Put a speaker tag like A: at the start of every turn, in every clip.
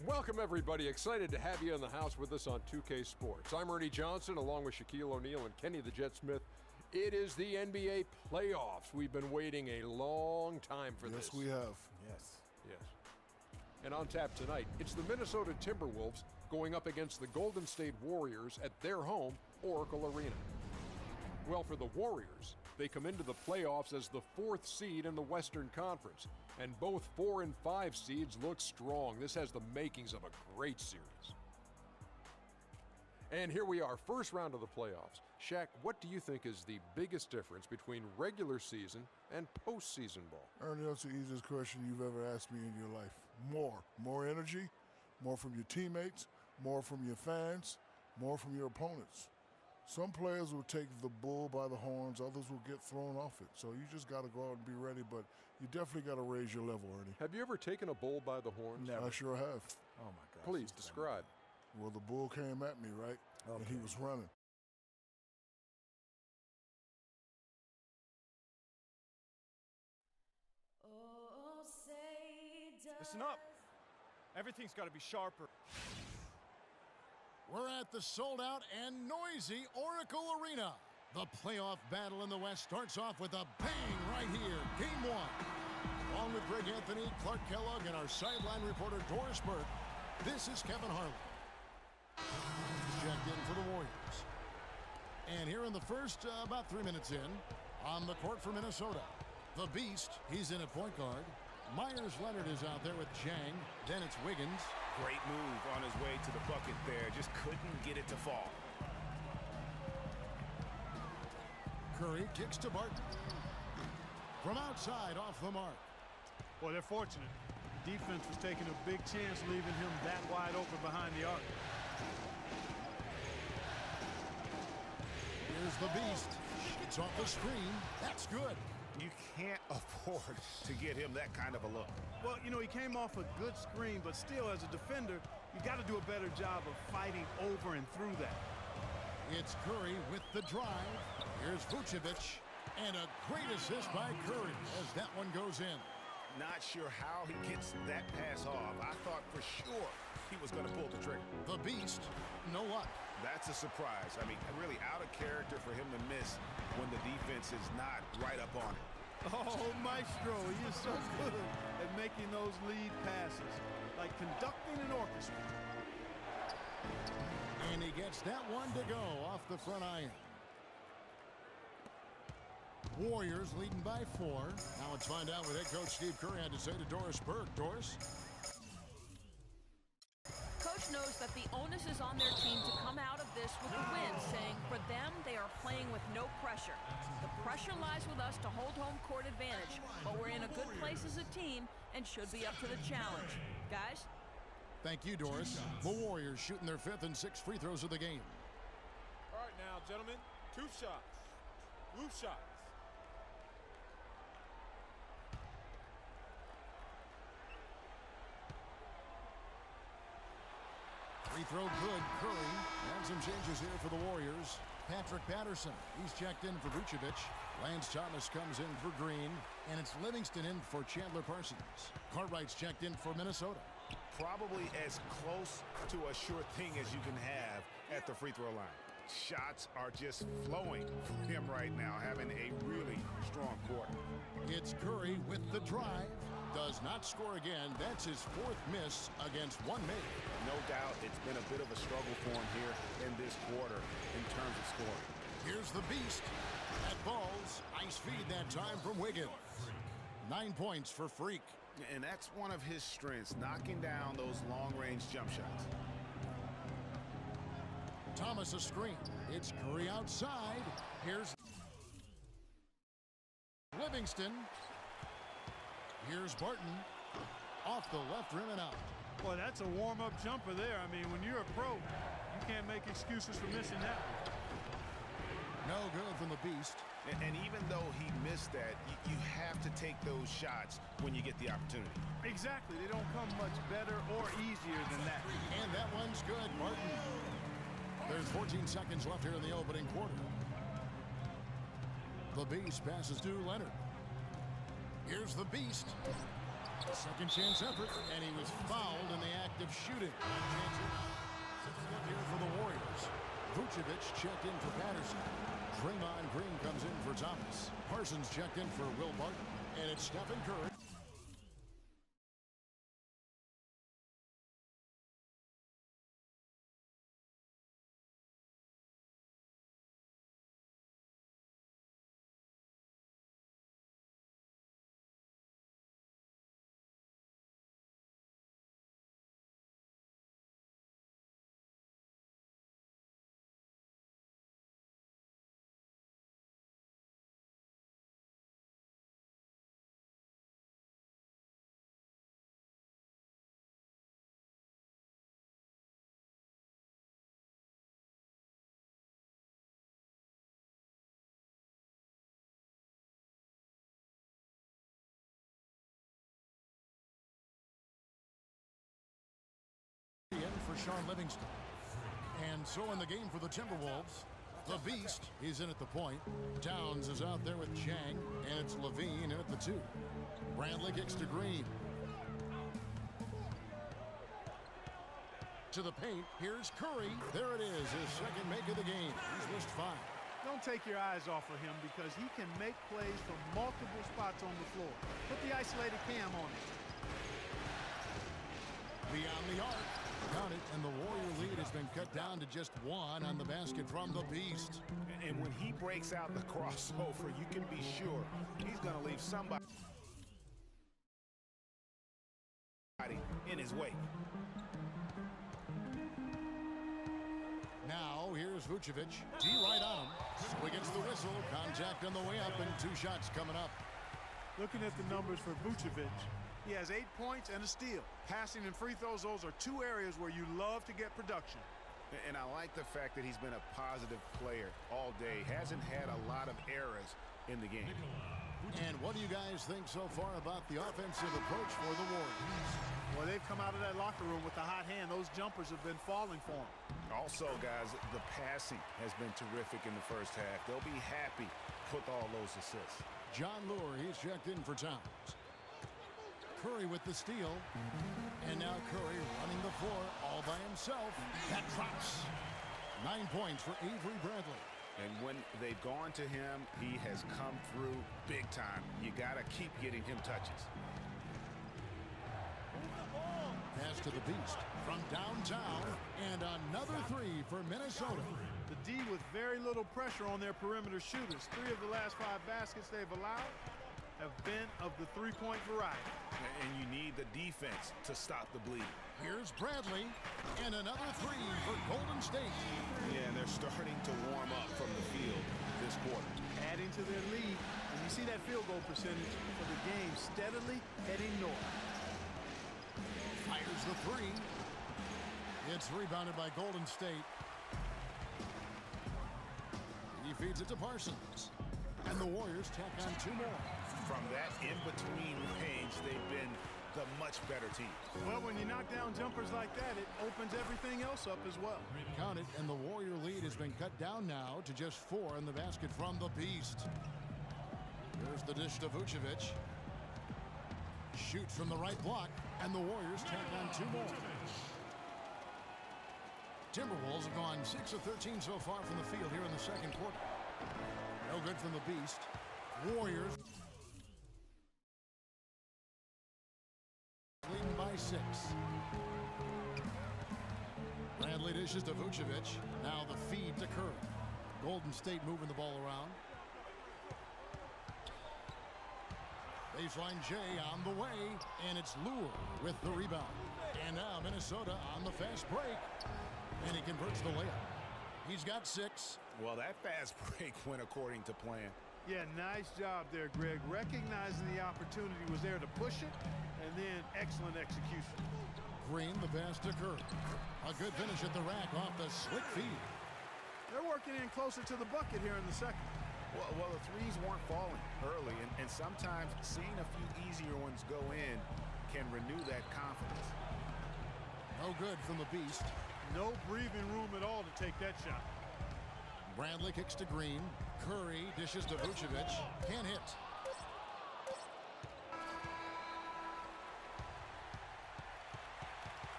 A: Welcome, everybody. Excited to have you in the house with us on 2K Sports. I'm Ernie Johnson, along with Shaquille O'Neal and Kenny the Jet Smith. It is the NBA playoffs. We've been waiting a long time for this.
B: Yes, we have.
A: Yes. And on tap tonight, it's the Minnesota Timberwolves going up against the Golden State Warriors at their home, Oracle Arena. Well, for the Warriors, they come into the playoffs as the 4th seed in the Western Conference, and both 4 and 5 seeds look strong. This has the makings of a great series. And here we are, first round of the playoffs. Shaq, what do you think is the biggest difference between regular season and postseason ball?
B: Ernie, that's the easiest question you've ever asked me in your life. More energy, more from your teammates, more from your fans, more from your opponents. Some players will take the bull by the horns, others will get thrown off it. So you just got to go out and be ready, but you definitely got to raise your level, Ernie.
A: Have you ever taken a bull by the horns?
B: Never. I sure have.
C: Oh, my God.
A: Please, describe.
B: Well, the bull came at me, right?
C: Okay.
B: And he was running.
D: Listen up. Everything's got to be sharper.
E: We're at the sold-out and noisy Oracle Arena. The playoff battle in the West starts off with a bang right here. Game 1. Along with Greg Anthony, Clark Kellogg, and our sideline reporter Doris Burke, this is Kevin Harlan. Checked in for the Warriors. And here in the first, about 3 minutes in, on the court for Minnesota, the Beast, he's in at point guard. Myers Leonard is out there with Chang. Then it's Wiggins.
F: Great move on his way to the bucket there. Just couldn't get it to fall.
E: Curry kicks to Barton. From outside, off the mark.
D: Boy, they're fortunate. The defense was taking a big chance leaving him that wide open behind the arc.
E: Here's the Beast. It's off the screen. That's good.
F: You can't afford to get him that kind of a look.
D: Well, you know, he came off a good screen, but still, as a defender, you got to do a better job of fighting over and through that.
E: It's Curry with the drive. Here's Vucevic. And a great assist by Curry as that one goes in.
F: Not sure how he gets that pass off. I thought for sure he was going to pull the trigger.
E: The Beast, no luck.
F: That's a surprise. I mean, really out of character for him to miss when the defense is not right up on it.
D: Oh, Maestro, he is so good at making those lead passes, like conducting an orchestra.
E: And he gets that one to go off the front iron. Warriors leading by 4. Now let's find out what head coach Steve Kerr had to say to Doris Burke. Doris?
G: Coach knows that the onus is on their team to come out of this with a win, saying for them, they are playing with no pressure. The pressure lies with us to hold home court advantage, but we're in a good place as a team and should be up to the challenge. Guys?
E: Thank you, Doris. The Warriors shooting their 5th and 6th free throws of the game.
D: All right now, gentlemen, 2 shots. Loop shots.
E: Free throw good, Curry. And some changes here for the Warriors. Patrick Patterson, he's checked in for Vucevic. Lance Thomas comes in for Green. And it's Livingston in for Chandler Parsons. Cartwright's checked in for Minnesota.
F: Probably as close to a sure thing as you can have at the free throw line. Shots are just flowing from him right now, having a really strong quarter.
E: It's Curry with the drive. Does not score again. That's his 4th miss against one made.
F: No doubt it's been a bit of a struggle for him here in this quarter in terms of scoring.
E: Here's the Beast. At balls, nice feed that time from Wiggins. 9 points for Freak.
F: And that's one of his strengths, knocking down those long-range jump shots.
E: Thomas a screen. It's Curry outside. Here's Livingston. Here's Barton. Off the left rim and out.
D: Boy, that's a warm-up jumper there. I mean, when you're a pro, you can't make excuses for missing that one.
E: No good from the Beast.
F: And even though he missed that, you have to take those shots when you get the opportunity.
D: Exactly. They don't come much better or easier than that.
E: And that one's good, Barton. There's 14 seconds left here in the opening quarter. The Beast passes to Leonard. Here's the Beast. Second chance effort, and he was fouled in the act of shooting. shooting. Here for the Warriors. Vucevic checked in for Patterson. Draymond Green comes in for Thomas. Parsons checked in for Will Barton. And it's Stephen Curry. In for Sean Livingston. And so in the game for the Timberwolves, the Beast is in at the point. Towns is out there with Chang, and it's Levine in at the 2. Bradley kicks to Green. To the paint, here's Curry. There it is, his second make of the game. He's missed 5.
D: Don't take your eyes off of him because he can make plays from multiple spots on the floor. Put the isolated cam on him.
E: Beyond the arc. Count it, and the Warrior lead has been cut down to just 1 on the basket from the Beast.
F: And when he breaks out the crossover, you can be sure he's going to leave somebody in his wake.
E: Now, here's Vucevic. D right on him. So he gets the whistle. Contact on the way up, and 2 shots coming up.
D: Looking at the numbers for Vucevic, he has 8 points and a steal. Passing and free throws, those are 2 areas where you love to get production.
F: And I like the fact that he's been a positive player all day. Hasn't had a lot of errors in the game.
E: And what do you guys think so far about the offensive approach for the Warriors?
D: Well, they've come out of that locker room with the hot hand. Those jumpers have been falling for them.
F: Also, guys, the passing has been terrific in the first half. They'll be happy with all those assists.
E: John Lure, he's checked in for Towns. Curry with the steal. And now Curry running the floor all by himself. That drops. 9 points for Avery Bradley.
F: And when they've gone to him, he has come through big time. You got to keep getting him touches.
E: Pass to the Beast from downtown. And another 3 for Minnesota.
D: The D with very little pressure on their perimeter shooters. 3 of the last 5 baskets they've allowed have been of the 3-point variety.
F: And you need the defense to stop the bleed.
E: Here's Bradley, and another 3 for Golden State.
F: Yeah, and they're starting to warm up from the field this quarter.
D: Adding to their lead, and you see that field goal percentage for the game steadily heading north.
E: Fires the 3. It's rebounded by Golden State. He feeds it to Parsons. And the Warriors tack on 2 more.
F: From that in-between range, they've been the much better team.
D: Well, when you knock down jumpers like that, it opens everything else up as well.
E: Count it, and the Warrior lead has been cut down now to just 4 in the basket from the Beast. Here's the dish to Vucevic. Shoots from the right block, and the Warriors tack on 2 more. Timberwolves have gone 6 of 13 so far from the field here in the second quarter. No good from the Beast. Warriors leading by 6. Bradley dishes to Vucevic. Now the feed to Curry. Golden State moving the ball around. Baseline J on the way, and it's Lure with the rebound. And now Minnesota on the fast break, and he converts the layup. He's got 6.
F: Well, that fast break went according to plan.
D: Yeah, nice job there, Greg. Recognizing the opportunity was there to push it, and then excellent execution.
E: Green, the pass to Curry. A good finish at the rack off the slick feed.
D: They're working in closer to the bucket here in the second.
F: Well, the threes weren't falling early, and sometimes seeing a few easier ones go in can renew that confidence.
E: No good from the Beast.
D: No breathing room at all to take that shot.
E: Bradley kicks to Green. Curry dishes to Vucevic. Can't hit.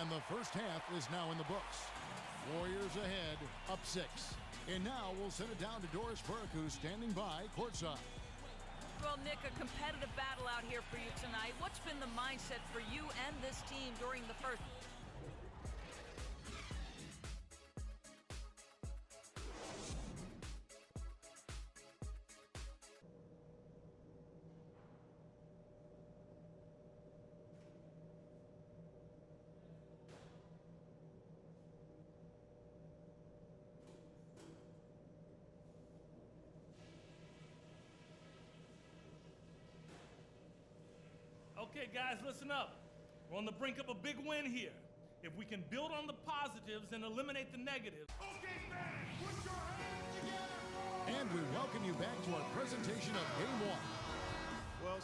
E: and the first half is now in the books. Warriors ahead, up 6. And now we'll send it down to Doris Burke, who's standing by courtside.
G: Well, Nick, a competitive battle out here for you tonight. What's been the mindset for you and this team during the first?
C: Okay, guys, listen up. We're on the brink of a big win here. If we can build on the positives and eliminate the negatives.
F: Okay, fans, put your hands together.
E: And we welcome you back to our presentation of Game 1.
D: Well,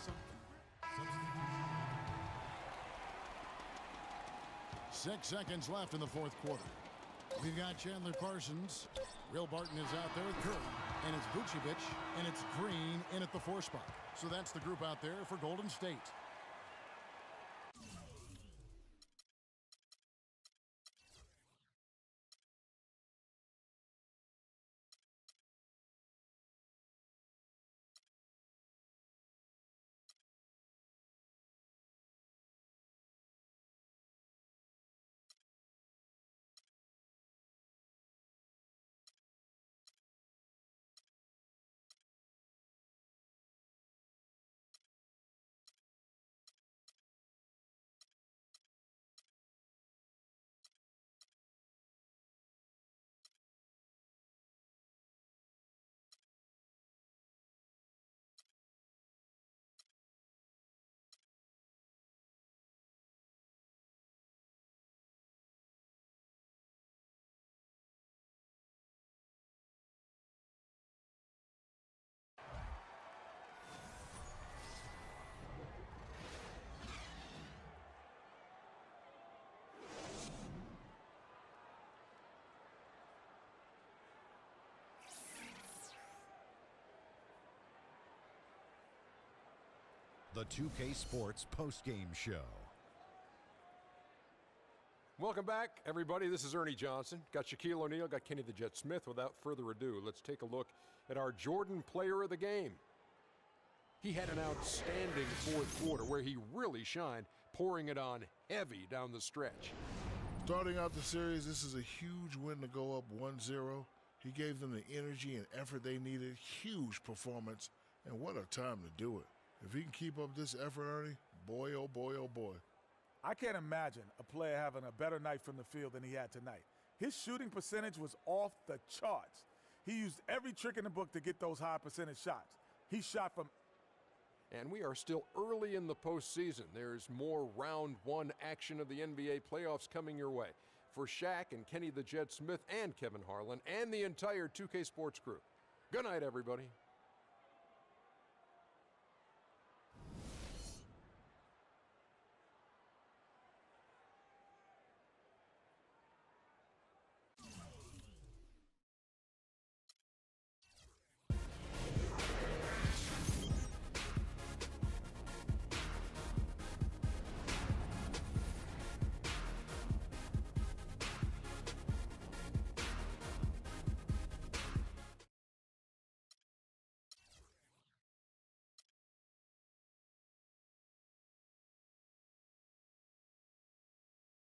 E: 6 seconds left in the fourth quarter. We've got Chandler Parsons. Real Barton is out there with Curry. And it's Vucevic. And it's Green in at the 4 spot. So that's the group out there for Golden State.
H: The 2K Sports postgame show.
A: Welcome back, everybody. This is Ernie Johnson. Got Shaquille O'Neal, got Kenny the Jet Smith. Without further ado, let's take a look at our Jordan player of the game. He had an outstanding fourth quarter where he really shined, pouring it on heavy down the stretch.
B: Starting out the series, this is a huge win to go up 1-0. He gave them the energy and effort they needed. Huge performance, and what a time to do it. If he can keep up this effort, Ernie, boy, oh boy, oh boy.
I: I can't imagine a player having a better night from the field than he had tonight. His shooting percentage was off the charts. He used every trick in the book to get those high percentage shots. He shot from...
A: And we are still early in the postseason. There's more round one action of the NBA playoffs coming your way. For Shaq and Kenny the Jet Smith and Kevin Harlan and the entire 2K Sports crew. Good night, everybody.